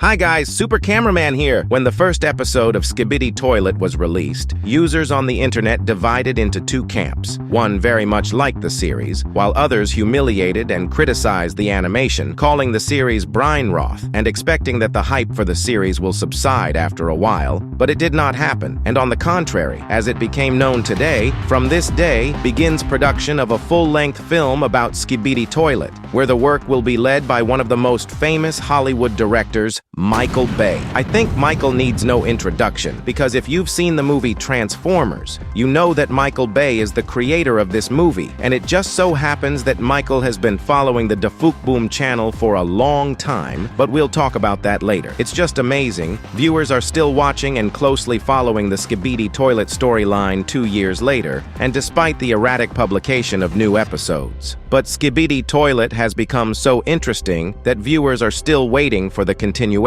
Hi guys, Super Cameraman here. When the first episode of Skibidi Toilet was released, users on the internet divided into two camps. One very much liked the series, while others humiliated and criticized the animation, calling the series brainroth and expecting that the hype for the series will subside after a while, but it did not happen. And on the contrary, as it became known today, from this day begins production of a full-length film about Skibidi Toilet, where the work will be led by one of the most famous Hollywood directors, Michael Bay. I think Michael needs no introduction, because if you've seen the movie Transformers, you know that Michael Bay is the creator of this movie, and it just so happens that Michael has been following the Boom channel for a long time, but we'll talk about that later. It's just amazing. Viewers are still watching and closely following the Skibidi Toilet storyline 2 years later, and despite the erratic publication of new episodes. But Skibidi Toilet has become so interesting that viewers are still waiting for the continuation.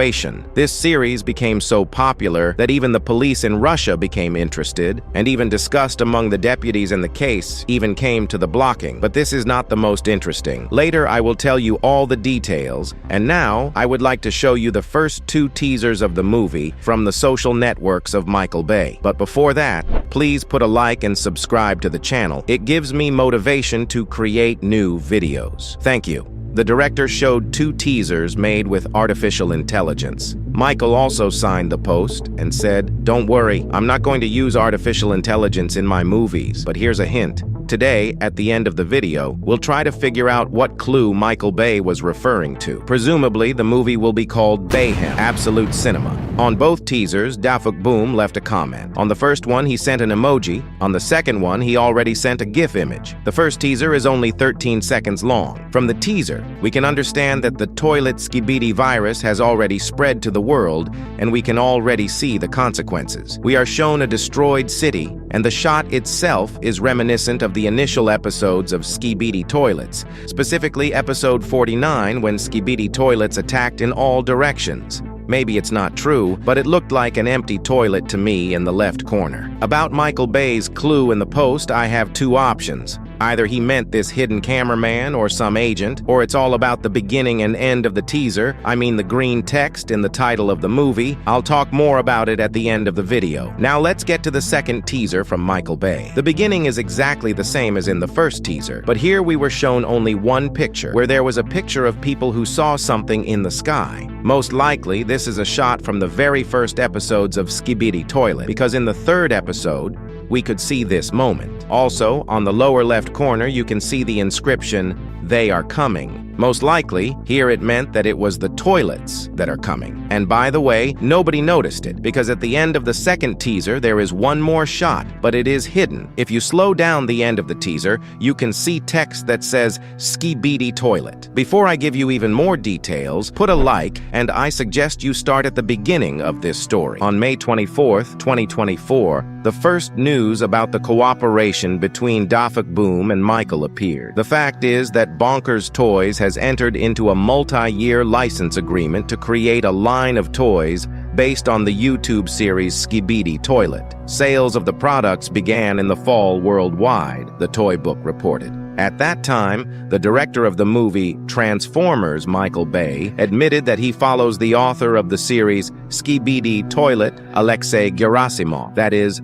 This series became so popular that even the police in Russia became interested, and even discussed among the deputies in the case even came to the blocking. But this is not the most interesting. Later I will tell you all the details, and now I would like to show you the first 2 teasers of the movie from the social networks of Michael Bay. But before that, please put a like and subscribe to the channel. It gives me motivation to create new videos. Thank you. The director showed 2 teasers made with artificial intelligence. Michael also signed the post and said, "Don't worry, I'm not going to use artificial intelligence in my movies, but here's a hint. Today, at the end of the video, we'll try to figure out what clue Michael Bay was referring to. Presumably, the movie will be called Bayhem, Absolute Cinema." On both teasers, Boom left a comment. On the first one, he sent an emoji. On the second one, he already sent a GIF image. The first teaser is only 13 seconds long. From the teaser, we can understand that the toilet Skibidi virus has already spread to the world, and we can already see the consequences. We are shown a destroyed city, and the shot itself is reminiscent of the initial episodes of Skibidi Toilets, specifically episode 49 when Skibidi Toilets attacked in all directions. Maybe it's not true, but it looked like an empty toilet to me in the left corner. About Michael Bay's clue in the post, I have 2 options. Either he meant this hidden cameraman or some agent, or it's all about the beginning and end of the teaser, I mean the green text in the title of the movie. I'll talk more about it at the end of the video. Now let's get to the second teaser from Michael Bay. The beginning is exactly the same as in the first teaser, but here we were shown only one picture, where there was a picture of people who saw something in the sky. Most likely, this is a shot from the very first episodes of Skibidi Toilet, because in the third episode, we could see this moment. Also, on the lower left corner, you can see the inscription, "They are coming." Most likely, here it meant that it was the toilets that are coming. And by the way, nobody noticed it, because at the end of the second teaser, there is one more shot, but it is hidden. If you slow down the end of the teaser, you can see text that says Skibidi Toilet. Before I give you even more details, put a like, and I suggest you start at the beginning of this story. On May 24th, 2024, the first news about the cooperation between Boom and Michael appeared. The fact is that Bonkers Toys has entered into a multi-year license agreement to create a line of toys based on the YouTube series Skibidi Toilet. Sales of the products began in the fall worldwide, the toy book reported. At that time, the director of the movie Transformers, Michael Bay, admitted that he follows the author of the series Skibidi Toilet, Alexei Gerasimov, that is,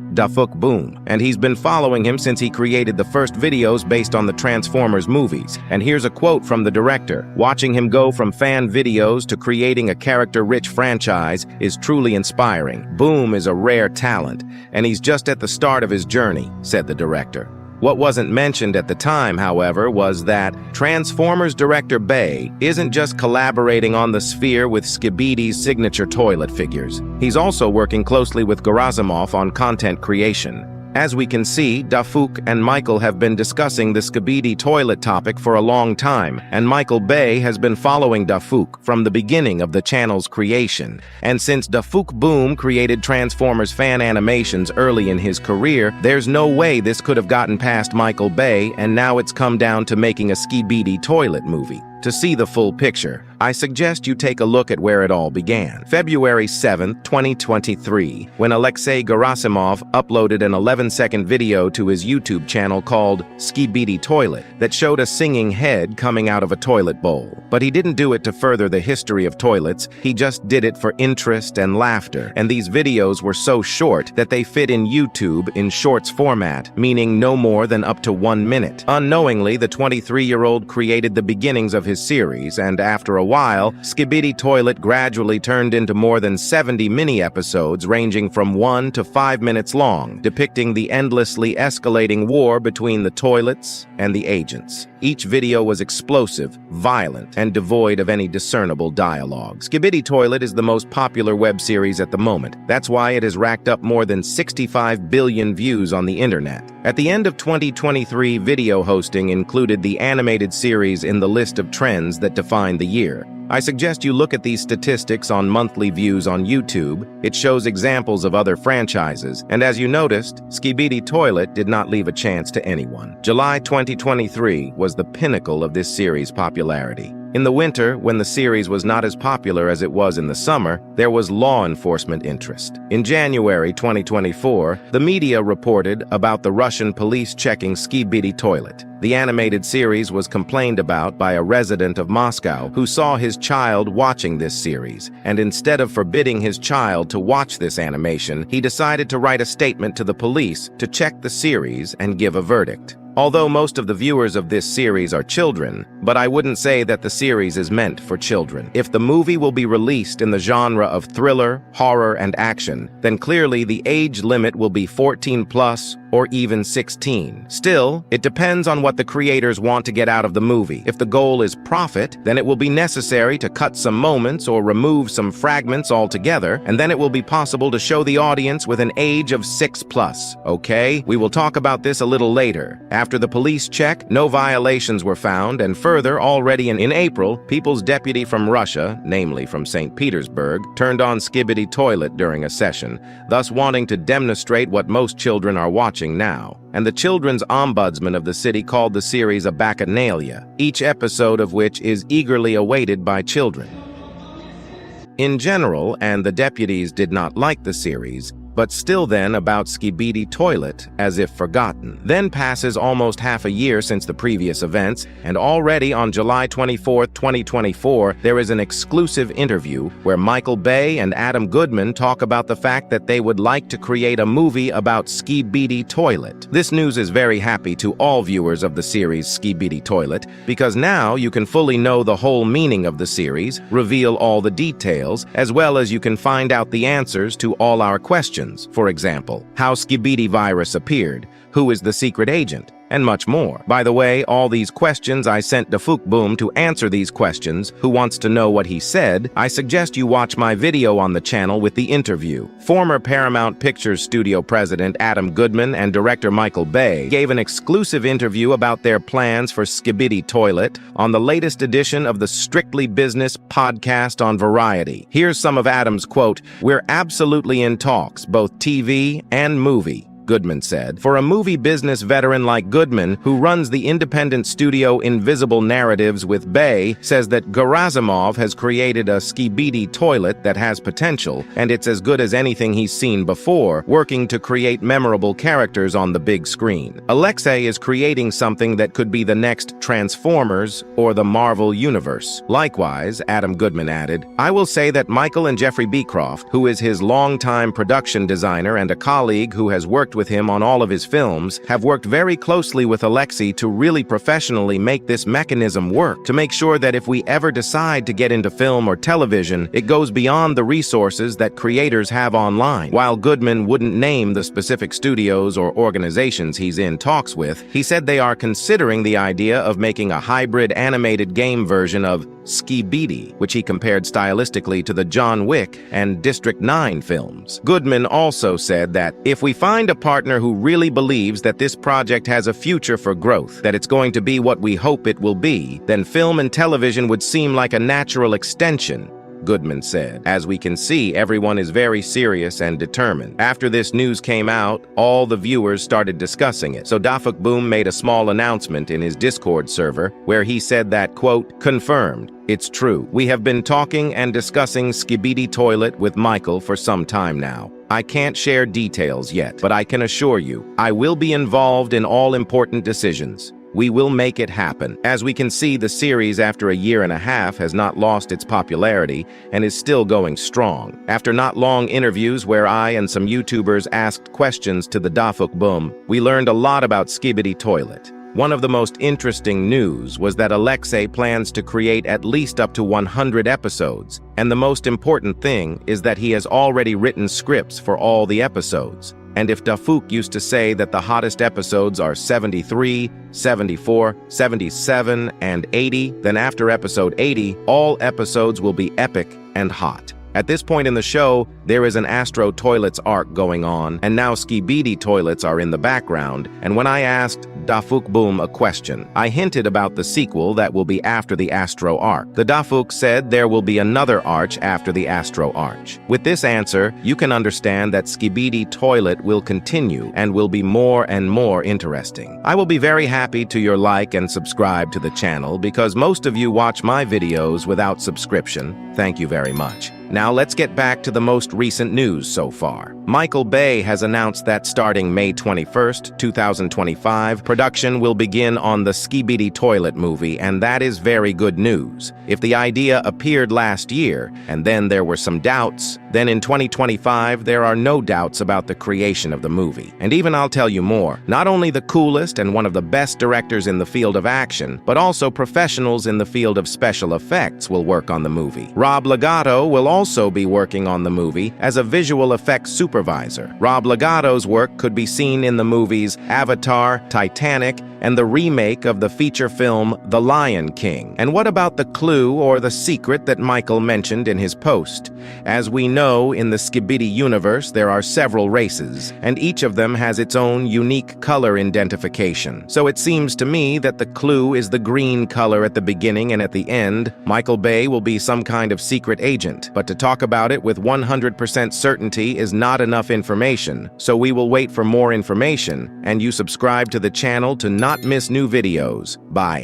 Boom, and he's been following him since he created the first videos based on the Transformers movies. And here's a quote from the director: "Watching him go from fan videos to creating a character-rich franchise is truly inspiring. Boom is a rare talent, and he's just at the start of his journey," said the director. What wasn't mentioned at the time, however, was that Transformers director Bay isn't just collaborating on the sphere with Skibidi's signature toilet figures. He's also working closely with Gerasimov on content creation. As we can see, and Michael have been discussing the Skibidi Toilet topic for a long time, and Michael Bay has been following from the beginning of the channel's creation. And since Boom created Transformers fan animations early in his career, there's no way this could have gotten past Michael Bay, and now it's come down to making a Skibidi Toilet movie. To see the full picture, I suggest you take a look at where it all began. February 7, 2023, when Alexei Gerasimov uploaded an 11-second video to his YouTube channel called Skibidi Toilet that showed a singing head coming out of a toilet bowl. But he didn't do it to further the history of toilets, he just did it for interest and laughter. And these videos were so short that they fit in YouTube in shorts format, meaning no more than up to 1 minute. Unknowingly, the 23-year-old created the beginnings of his series, and after a while, Skibidi Toilet gradually turned into more than 70 mini-episodes ranging from 1 to 5 minutes long, depicting the endlessly escalating war between the toilets and the agents. Each video was explosive, violent, and devoid of any discernible dialogue. Skibidi Toilet is the most popular web series at the moment. That's why it has racked up more than 65 billion views on the internet. At the end of 2023, video hosting included the animated series in the list of trends that defined the year. I suggest you look at these statistics on monthly views on YouTube. It shows examples of other franchises, and as you noticed, Skibidi Toilet did not leave a chance to anyone. July 2023 was the pinnacle of this series' popularity. In the winter, when the series was not as popular as it was in the summer, there was law enforcement interest. In January 2024, the media reported about the Russian police checking Skibidi Toilet. The animated series was complained about by a resident of Moscow who saw his child watching this series, and instead of forbidding his child to watch this animation, he decided to write a statement to the police to check the series and give a verdict. Although most of the viewers of this series are children, but I wouldn't say that the series is meant for children. If the movie will be released in the genre of thriller, horror, and action, then clearly the age limit will be 14 plus or even 16. Still, it depends on what the creators want to get out of the movie. If the goal is profit, then it will be necessary to cut some moments or remove some fragments altogether, and then it will be possible to show the audience with an age of 6 plus. Okay? We will talk about this a little later. After the police check, no violations were found, and further, already in April, People's Deputy from Russia, namely from St. Petersburg, turned on Skibidi Toilet during a session, thus wanting to demonstrate what most children are watching now. And the children's ombudsman of the city called the series a bacchanalia, each episode of which is eagerly awaited by children. In general, and the deputies did not like the series, but still then about Skibidi Toilet, as if forgotten. Then passes almost half a year since the previous events, and already on July 24, 2024, there is an exclusive interview where Michael Bay and Adam Goodman talk about the fact that they would like to create a movie about Skibidi Toilet. This news is very happy to all viewers of the series Skibidi Toilet, because now you can fully know the whole meaning of the series, reveal all the details, as well as you can find out the answers to all our questions. For example, how Skibidi virus appeared, who is the secret agent, and much more. By the way, all these questions I sent to Boom to answer these questions. Who wants to know what he said? I suggest you watch my video on the channel with the interview. Former Paramount Pictures studio president Adam Goodman and director Michael Bay gave an exclusive interview about their plans for Skibidi Toilet on the latest edition of the Strictly Business podcast on Variety. Here's some of Adam's quote, "We're absolutely in talks, both TV and movie," Goodman said. For a movie business veteran like Goodman, who runs the independent studio Invisible Narratives with Bay, says that Gerasimov has created a Skibidi Toilet that has potential, and it's as good as anything he's seen before, working to create memorable characters on the big screen. Alexei is creating something that could be the next Transformers or the Marvel Universe. Likewise, Adam Goodman added, "I will say that Michael and Jeffrey Beecroft, who is his longtime production designer and a colleague who has worked with him on all of his films, have worked very closely with Alexei to really professionally make this mechanism work, to make sure that if we ever decide to get into film or television, it goes beyond the resources that creators have online." While Goodman wouldn't name the specific studios or organizations he's in talks with, he said they are considering the idea of making a hybrid animated game version of Skibidi, which he compared stylistically to the John Wick and District 9 films. Goodman also said that if we find a partner who really believes that this project has a future for growth, that it's going to be what we hope it will be, then film and television would seem like a natural extension. Goodman said. As we can see, everyone is very serious and determined. After this news came out, all the viewers started discussing it. So Dafuk Boom made a small announcement in his Discord server where he said that, quote, "Confirmed. It's true. We have been talking and discussing Skibidi Toilet with Michael for some time now. I can't share details yet, but I can assure you, I will be involved in all important decisions. We will make it happen." As we can see, the series after a year and a half has not lost its popularity and is still going strong. After not long interviews where I and some YouTubers asked questions to the Dafuk Boom, we learned a lot about Skibidi Toilet. One of the most interesting news was that Alexei plans to create at least up to 100 episodes, and the most important thing is that he has already written scripts for all the episodes. And if Dafuk used to say that the hottest episodes are 73, 74, 77, and 80, then after episode 80, all episodes will be epic and hot. At this point in the show, there is an Astro Toilets arc going on, and now Skibidi Toilets are in the background, and when I asked Dafuk Boom a question, I hinted about the sequel that will be after the Astro arc. The Dafuk said there will be another arch after the Astro arch. With this answer, you can understand that Skibidi Toilet will continue and will be more and more interesting. I will be very happy to your like and subscribe to the channel because most of you watch my videos without subscription. Thank you very much. Now let's get back to the most recent news so far. Michael Bay has announced that starting May 21st, 2025, production will begin on the Skibidi Toilet movie, and that is very good news. If the idea appeared last year, and then there were some doubts, then in 2025 there are no doubts about the creation of the movie. And even I'll tell you more, not only the coolest and one of the best directors in the field of action, but also professionals in the field of special effects will work on the movie. Rob Legato will also be working on the movie as a visual effects supervisor. Rob Legato's work could be seen in the movies Avatar, Titanic, and the remake of the feature film The Lion King. And what about the clue or the secret that Michael mentioned in his post? As we know, in the Skibidi universe, there are several races, and each of them has its own unique color identification. So it seems to me that the clue is the green color at the beginning, and at the end, Michael Bay will be some kind of secret agent. But to talk about it with 100% certainty is not enough information, so we will wait for more information, and you subscribe to the channel to not miss new videos. Bye.